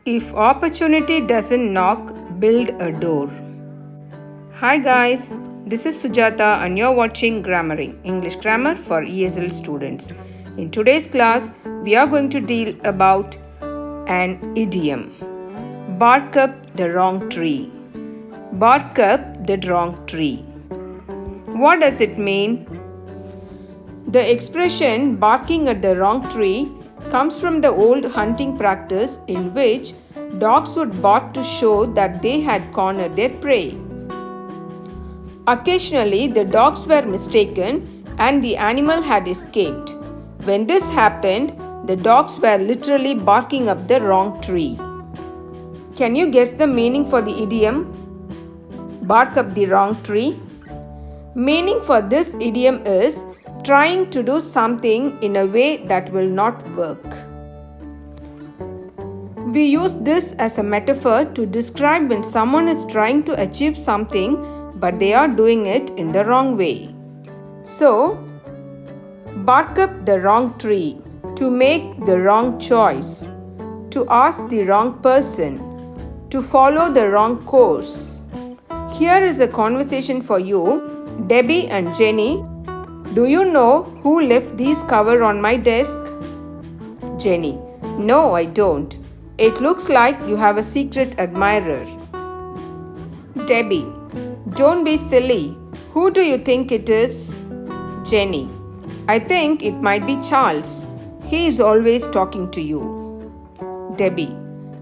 If opportunity doesn't knock, build a door. Hi guys, this is Sujata and you're watching GrammarENG, English grammar for ESL students. In today's class, we are going to deal about an idiom. Bark up the wrong tree. Bark up the wrong tree. What does it mean? The expression barking at the wrong tree comes from the old hunting practice in which dogs would bark to show that they had cornered their prey. Occasionally, the dogs were mistaken and the animal had escaped. When this happened, the dogs were literally barking up the wrong tree. Can you guess the meaning for the idiom? Bark up the wrong tree. Meaning for this idiom is trying to do something in a way that will not work. We use this as a metaphor to describe when someone is trying to achieve something but they are doing it in the wrong way. So, bark up the wrong tree, to make the wrong choice, to ask the wrong person, to follow the wrong course. Here is a conversation for you, Debbie and Jenny. Do you know who left these covers on my desk? Jenny: No, I don't. It looks like you have a secret admirer. Debbie: Don't be silly. Who do you think it is? Jenny: I think it might be Charles. He is always talking to you. Debbie: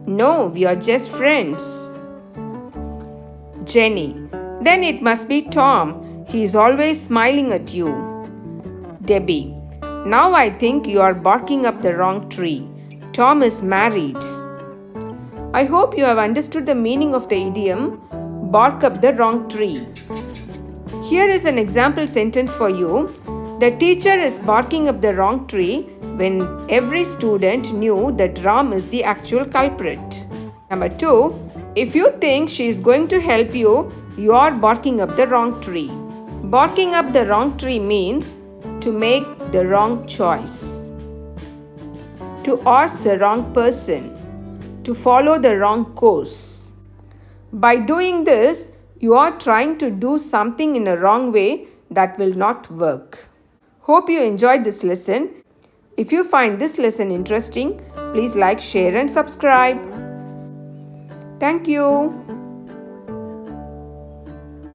No, we are just friends. Jenny: Then it must be Tom. He is always smiling at you. Debbie: Now I think you are barking up the wrong tree. Tom is married. I hope you have understood the meaning of the idiom, bark up the wrong tree. Here is an example sentence for you. The teacher is barking up the wrong tree when every student knew that Ram is the actual culprit. Number 2, if you think she is going to help you, you are barking up the wrong tree. Barking up the wrong tree means to make the wrong choice, to ask the wrong person, to follow the wrong course. By doing this, you are trying to do something in a wrong way that will not work. Hope you enjoyed this lesson. If you find this lesson interesting, please like, share and subscribe. Thank you.